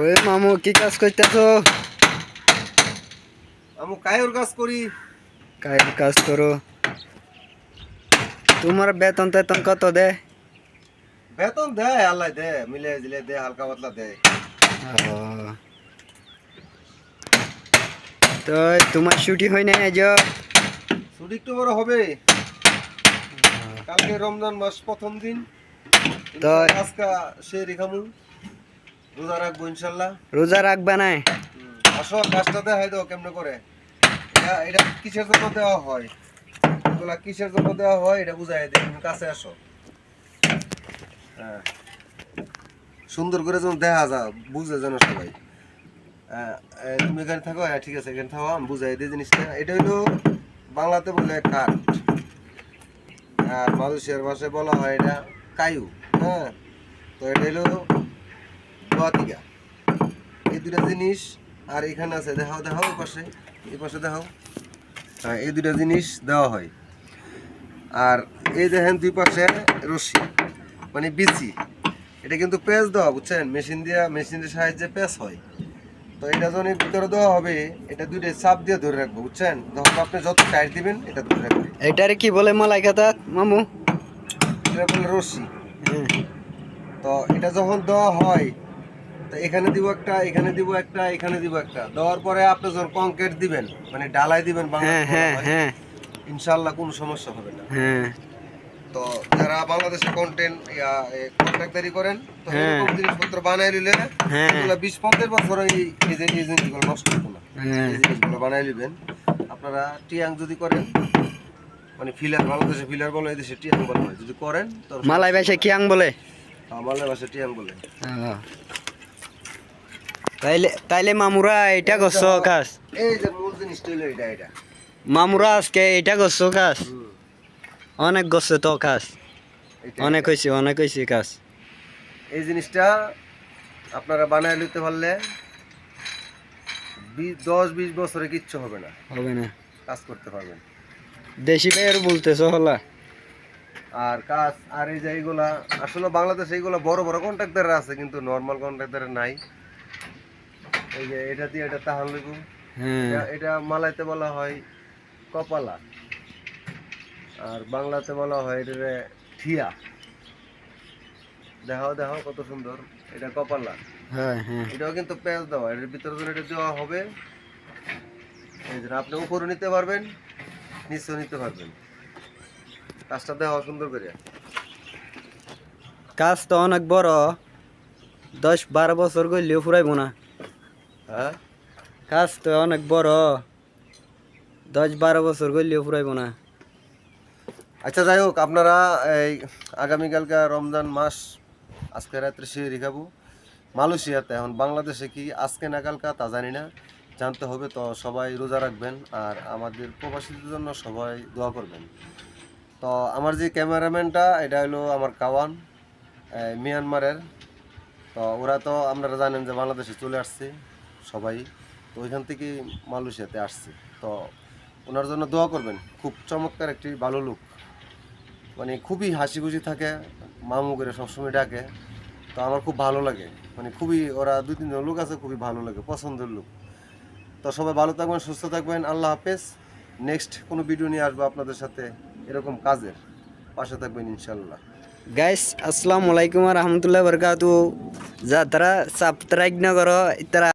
ওই মামু কি কাজ করতেছো? আমি কায়র কাজ করি। কায়ের কাজ করো? তোমার বেতন টেতন কত দে? বেতন দেয়, আল্লাহ দে, মিলে জিলে দে, হালকা পাতলা দেয়। ও, তো তোমার ছুটি হয় না আজ? ছুটি একটু বড় হবে। কালকে রমজান মাস প্রথম দিন। তো ইনশাআল্লাহ আজকা সে রেখামু রোজা রাখবো ইনশাল্লাহ। রোজা রাখবা না? আসো কাজটা দেখাই দাও কেমনে করে। এটা কিসের জন্য দেওয়া হয়, এগুলা কিসের জন্য দেওয়া হয় এটা বুঝাই দিই। তুমি কাছে আসো। হ্যাঁ, সুন্দর করে যেন দেখা যা, বুঝে যেন সবাই। তুমি এখানে থাকো। হ্যাঁ ঠিক আছে, এখানে থাকো, আমি বুঝাই দিই জিনিসটা। এটা হলো বাংলাতে বলে কাঠ, আর মালয়েশিয়ার ভাষায় বলা হয় এটা কায়ু। হ্যাঁ, তো এটা হলো দোয়াতিকা। এই দুটা জিনিস। আর এখানে আছে, দেখাও দেখাও, এই পাশে দেখাও। হ্যাঁ, এই দুটা জিনিস দেওয়া হয়। আর এই দেখেন দুই পাশে রশি, মানে বিচি। এটা কিন্তু পেঁচ দেওয়া, বুঝছেন, মেশিনের সাহায্যে পেঁচ হয়। তো এটা যখন ভিতরে দেওয়া হবে, এটা দুইটা চাপ দিয়ে ধরে রাখবো, বুঝছেন। তখন আপনি যত টাইট দিবেন এটা ধরে রাখবে। এটারে কি বলে মালাই খাতা মামু? এটা বলে রশি। হ্যাঁ তো এটা যখন দেওয়া হয়, তো এখানে দিব একটা, এখানে দিব একটা, এখানে দিব একটা। দেওয়ার পরে আপনি যখন কংক্রিট দিবেন, মানে ডালাই দিবেন হ্যাঁ বাংলাতে বলা হ্যাঁ হয়, হ্যাঁ ইনশাল্লাহ কোনো সমস্যা হবে না। হ্যাঁ তো যারা বাংলাদেশে কন্ট্রাক্টারি করেন, তো হ্যাঁ এরকম জিনিসপত্র বানাই নিলে হ্যাঁ এগুলো 20-50 বছর এই জিনিসগুলো নষ্ট হতো না। হ্যাঁ। এই জিনিসগুলো বানাই নেবেন আপনারা। টিয়াং যদি করেন, মানে ফিলার, বাংলাদেশে ফিলার বলে, এই দেশে টিয়াং বলা হয়, যদি করেন তো মালাই ভাষায় কিয়াং বলে? আমার ভাষায় টিয়াং বলে। ও, তাইলে তাইলে মামুরা এটা করছো কাজ? এই যে মূল জিনিসটা হলো এটা। মামুরা আজকে এটা করছো কাজ? অনেক করছে তো কাজ, এটা অনেক হয়েছে কাজ। এই জিনিসটা আপনারা বানায় নিতে পারলে 10-20 বছরে কিচ্ছু হবে না, হবে না? কাজ করতে পারবেন। দেশি ভাইয়ের বলতেছো হলা? আর কাজ, আর এই যে এইগুলা আসলে বাংলাদেশে এইগুলা বড় বড় কন্ট্রাক্টর আছে, কিন্তু নর্মাল কন্ট্রাক্টর নাই। এই যে এটা দিয়ে এটা তাহান লিখু। হ্যাঁ এটা মালাইতে বলা হয় কপালা, আর বাংলাতে বলা হয় এটা ঠিয়া। দেখাও দেখাও কত সুন্দর, এটা কপালা। হ্যাঁ হ্যাঁ এটাও কিন্তু পেঁয়াজ দেওয়া, এর ভিতরে যখন এটা দেওয়া হবে, এই যে আপনি উপরে নিতে পারবেন, নিচেও নিতে পারবেন। কাজটা দেওয়া সুন্দর করে। কাজ তো অনেক বড়, 10-12 বছর গইলেও ফুরাইব না। হ্যাঁ, কাজ তো অনেক বড়, 10-12 বছর গইলেও ফুরাইব না। আচ্ছা যাই হোক, আপনারা এই আগামীকালকে রমজান মাস, আজকে রাত্রে সিঁড়ি খাবো মালয়েশিয়াতে। এখন বাংলাদেশে কি আজকে না কালকা তা জানি না, জানতে হবে। তো সবাই রোজা রাখবেন, আর আমাদের প্রবাসীদের জন্য সবাই দোয়া করবেন। তো আমার যে ক্যামেরাম্যানটা, এটা হলো আমার কাওয়ান, মিয়ানমারের। তো ওরা তো আপনারা জানেন যে বাংলাদেশে চলে আসছে সবাই, তো ওইখান থেকে মালয়েশিয়াতে আসছে। তো ওনার জন্য দোয়া করবেন। খুব চমৎকার একটি ভালো লোক, মানে খুবই হাসি খুশি থাকে, মামু করে সবসময় ডাকে। তো আমার খুব ভালো লাগে, মানে খুবই, ওরা 2-3 জন লোক আছে, খুবই ভালো লাগে, পছন্দের লোক। তো সবাই ভালো থাকবেন, সুস্থ থাকবেন, আল্লাহ হাফেজ। নেক্সট কোনো ভিডিও নিয়ে আসবো আপনাদের সাথে, এরকম কাজের পাশে থাকবেন ইনশাল্লাহ। গাইস আসসালামু আলাইকুম ওয়া রাহমাতুল্লাহি ওয়া বারাকাতুহু। যারা সাবস্ক্রাইব না করো তারা